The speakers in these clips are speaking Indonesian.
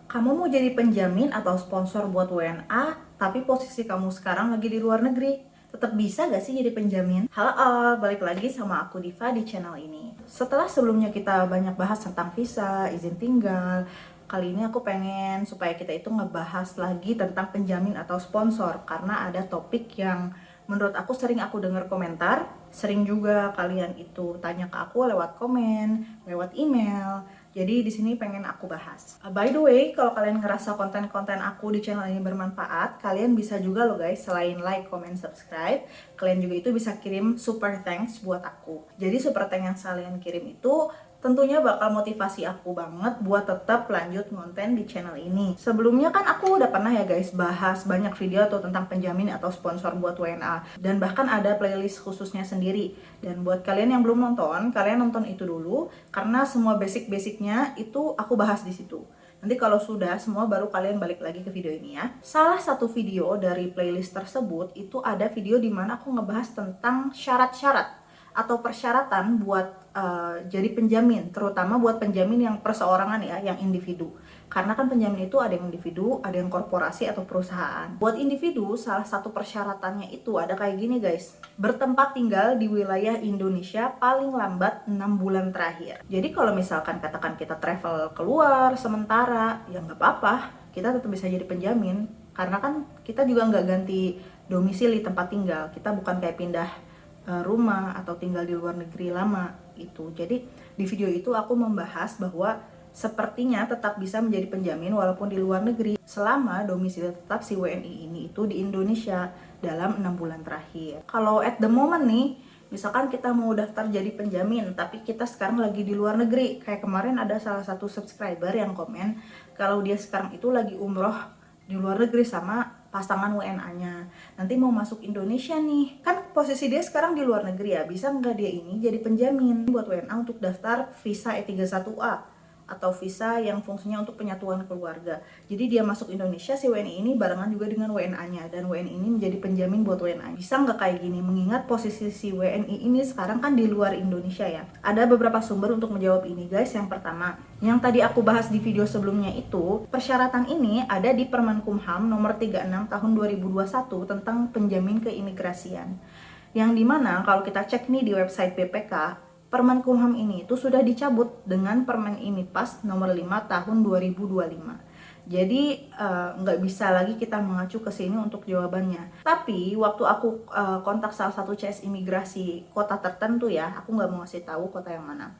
Kamu mau jadi penjamin atau sponsor buat WNA, tapi posisi kamu sekarang lagi di luar negeri. Tetap bisa gak sih jadi penjamin? Halo all, balik lagi sama aku Diva di channel ini. Setelah sebelumnya kita banyak bahas tentang visa, izin tinggal, kali ini aku pengen supaya kita itu ngebahas lagi tentang penjamin atau sponsor. Karena ada topik yang menurut aku sering aku dengar komentar, sering juga kalian itu tanya ke aku lewat komen, lewat email. Jadi di sini pengen aku bahas. By the way, kalau kalian ngerasa konten-konten aku di channel ini bermanfaat, kalian bisa juga loh guys, selain like, comment, subscribe, kalian juga itu bisa kirim super thanks buat aku. Jadi super thanks yang kalian kirim itu tentunya bakal motivasi aku banget buat tetap lanjut konten di channel ini. Sebelumnya kan aku udah pernah ya guys bahas banyak video tuh tentang penjamin atau sponsor buat WNA, dan bahkan ada playlist khususnya sendiri. Dan buat kalian yang belum nonton, kalian nonton itu dulu karena semua basic-basicnya itu aku bahas di situ. Nanti kalau sudah semua baru kalian balik lagi ke video ini ya. Salah satu video dari playlist tersebut itu ada video dimana aku ngebahas tentang syarat-syarat atau persyaratan buat jadi penjamin, terutama buat penjamin yang perseorangan ya, yang individu. Karena kan penjamin itu ada yang individu, ada yang korporasi atau perusahaan. Buat individu, salah satu persyaratannya itu ada kayak gini guys. Bertempat tinggal di wilayah Indonesia paling lambat 6 bulan terakhir. Jadi kalau misalkan katakan kita travel keluar sementara, ya nggak apa-apa, kita tetap bisa jadi penjamin. Karena kan kita juga nggak ganti domisili tempat tinggal, kita bukan kayak pindah rumah atau tinggal di luar negeri lama itu. Jadi di video itu aku membahas bahwa sepertinya tetap bisa menjadi penjamin walaupun di luar negeri selama domisili tetap si WNI ini itu di Indonesia dalam 6 bulan terakhir. Kalau at the moment nih, misalkan kita mau daftar jadi penjamin tapi kita sekarang lagi di luar negeri, kayak kemarin ada salah satu subscriber yang komen kalau dia sekarang itu lagi umroh di luar negeri sama pasangan WNA-nya. Nanti mau masuk Indonesia nih, kan posisi dia sekarang di luar negeri ya, bisa nggak dia ini jadi penjamin buat WNA untuk daftar visa E31A atau visa yang fungsinya untuk penyatuan keluarga. Jadi dia masuk Indonesia, si WNI ini barengan juga dengan WNA-nya, dan WNI ini menjadi penjamin buat WNA. Bisa nggak kayak gini? Mengingat posisi si WNI ini sekarang kan di luar Indonesia ya. Ada beberapa sumber untuk menjawab ini guys. Yang pertama, yang tadi aku bahas di video sebelumnya itu, persyaratan ini ada di Permenkumham nomor 36 tahun 2021 tentang penjamin keimigrasian. Yang dimana kalau kita cek nih di website BPK, Permenkumham ini itu sudah dicabut dengan Permen IMIPAS nomor 5 tahun 2025. Jadi nggak bisa lagi kita mengacu ke sini untuk jawabannya. Tapi waktu aku kontak salah satu CS imigrasi kota tertentu ya, aku nggak mau ngasih tahu kota yang mana.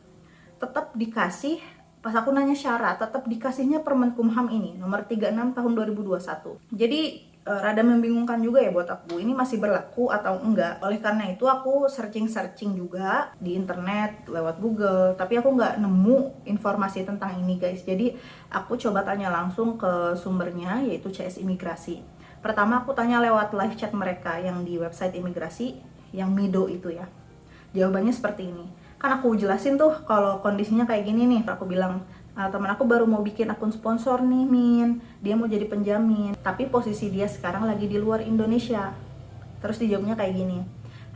Tetap dikasih, pas aku nanya syarat, tetap dikasihnya Permenkumham ini nomor 36 tahun 2021. Jadi rada membingungkan juga ya buat aku, ini masih berlaku atau enggak. Oleh karena itu aku searching juga di internet lewat Google, tapi aku nggak nemu informasi tentang ini guys. Jadi aku coba tanya langsung ke sumbernya, yaitu CS Imigrasi. Pertama aku tanya lewat live chat mereka yang di website imigrasi, yang Mido itu ya. Jawabannya seperti ini. Kan aku jelasin tuh kalau kondisinya kayak gini nih, aku bilang teman aku baru mau bikin akun sponsor nih Min, dia mau jadi penjamin, tapi posisi dia sekarang lagi di luar Indonesia. Terus dijawabnya kayak gini,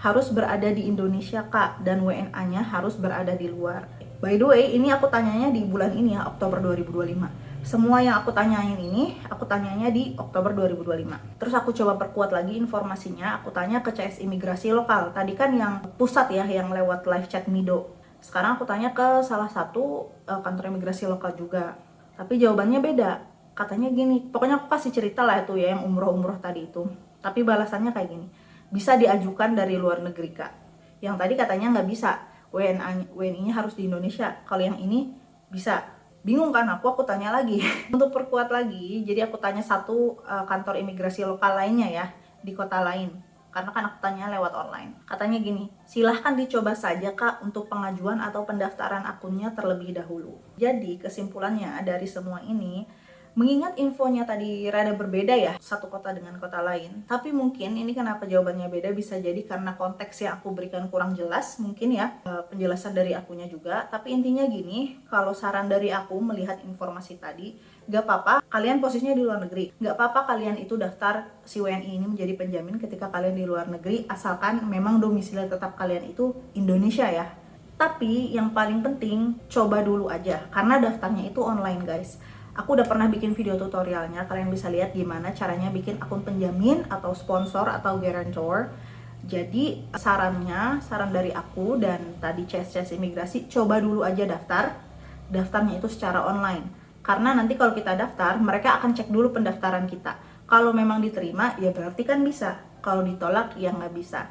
harus berada di Indonesia kak, dan WNA-nya harus berada di luar. By the way, ini aku tanyanya di bulan ini ya, Oktober 2025. Semua yang aku tanyain ini, aku tanyanya di Oktober 2025. Terus aku coba perkuat lagi informasinya, aku tanya ke CS Imigrasi lokal. Tadi kan yang pusat ya, yang lewat live chat Mido. Sekarang aku tanya ke salah satu kantor imigrasi lokal juga. Tapi jawabannya beda. Katanya gini, pokoknya aku kasih cerita lah itu ya, yang umroh-umroh tadi itu. Tapi balasannya kayak gini, bisa diajukan dari luar negeri kak. Yang tadi katanya nggak bisa, WNI-nya harus di Indonesia. Kalau yang ini bisa. Bingung kan aku tanya lagi. Untuk perkuat lagi, jadi aku tanya satu kantor imigrasi lokal lainnya ya, di kota lain. Karena kan aku tanya lewat online. Katanya gini, silahkan dicoba saja kak untuk pengajuan atau pendaftaran akunnya terlebih dahulu. Jadi kesimpulannya dari semua ini, mengingat infonya tadi rada berbeda ya, satu kota dengan kota lain, tapi mungkin ini kenapa jawabannya beda bisa jadi karena konteks yang aku berikan kurang jelas mungkin ya, penjelasan dari akunya juga. Tapi intinya gini, kalau saran dari aku melihat informasi tadi, gak apa-apa kalian posisinya di luar negeri, gak apa-apa kalian itu daftar si WNI ini menjadi penjamin ketika kalian di luar negeri, asalkan memang domisili tetap kalian itu Indonesia ya. Tapi yang paling penting coba dulu aja, karena daftarnya itu online guys. Aku udah pernah bikin video tutorialnya, kalian bisa lihat gimana caranya bikin akun penjamin atau sponsor atau guarantor. Jadi saran dari aku dan tadi CS imigrasi, coba dulu aja daftarnya itu secara online. Karena nanti kalau kita daftar, mereka akan cek dulu pendaftaran kita. Kalau memang diterima, ya berarti kan bisa. Kalau ditolak, ya nggak bisa.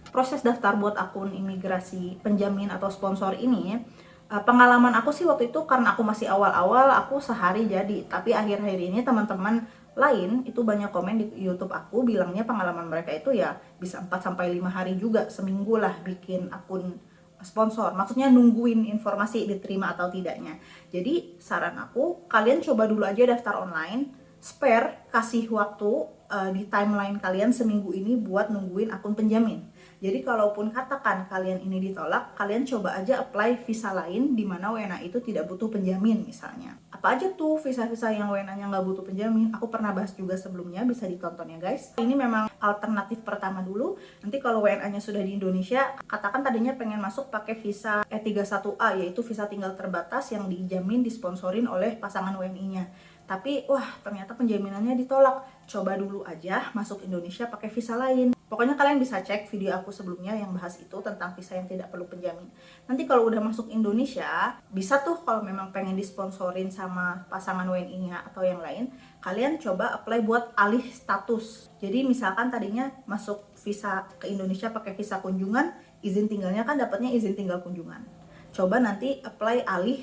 Proses daftar buat akun imigrasi penjamin atau sponsor ini, pengalaman aku sih waktu itu karena aku masih awal-awal, aku sehari jadi. Tapi akhir-akhir ini teman-teman lain itu banyak komen di YouTube aku bilangnya pengalaman mereka itu ya bisa 4-5 hari juga, seminggu lah bikin akun sponsor. Maksudnya nungguin informasi diterima atau tidaknya. Jadi saran aku, kalian coba dulu aja daftar online, spare kasih waktu di timeline kalian seminggu ini buat nungguin akun penjamin. Jadi kalaupun katakan kalian ini ditolak, kalian coba aja apply visa lain di mana WNA itu tidak butuh penjamin misalnya. Apa aja tuh visa-visa yang WNA-nya nggak butuh penjamin? Aku pernah bahas juga sebelumnya, bisa ditonton ya guys. Ini memang alternatif pertama dulu. Nanti kalau WNA-nya sudah di Indonesia, katakan tadinya pengen masuk pakai visa E31A, yaitu visa tinggal terbatas yang dijamin disponsorin oleh pasangan WNI-nya. Tapi wah ternyata penjaminannya ditolak. Coba dulu aja masuk Indonesia pakai visa lain. Pokoknya kalian bisa cek video aku sebelumnya yang bahas itu tentang visa yang tidak perlu penjamin. Nanti kalau udah masuk Indonesia, bisa tuh kalau memang pengen disponsorin sama pasangan WNI-nya atau yang lain, kalian coba apply buat alih status. Jadi misalkan tadinya masuk visa ke Indonesia pakai visa kunjungan, izin tinggalnya kan dapatnya izin tinggal kunjungan. Coba nanti apply alih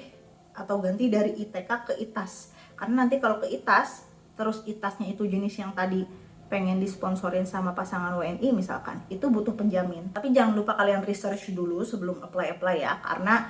atau ganti dari ITK ke ITAS. Karena nanti kalau ke ITAS, terus ITASnya itu jenis yang tadi pengen disponsorin sama pasangan WNI misalkan, itu butuh penjamin. Tapi jangan lupa kalian research dulu sebelum apply ya, karena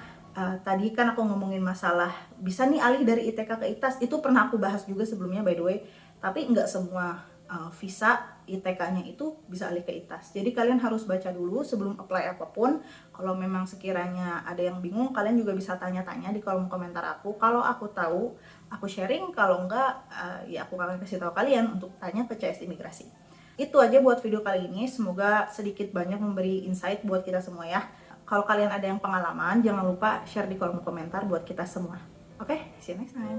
tadi kan aku ngomongin masalah bisa nih alih dari ITK ke ITAS, itu pernah aku bahas juga sebelumnya by the way, tapi nggak semua visa ITK-nya itu bisa alih ke ITAS. Jadi kalian harus baca dulu sebelum apply apapun. Kalau memang sekiranya ada yang bingung, kalian juga bisa tanya-tanya di kolom komentar aku. Kalau aku tahu, aku sharing. Kalau enggak, ya aku akan kasih tahu kalian untuk tanya ke CS Imigrasi. Itu aja buat video kali ini. Semoga sedikit banyak memberi insight buat kita semua ya. Kalau kalian ada yang pengalaman, jangan lupa share di kolom komentar buat kita semua. Oke, see you next time.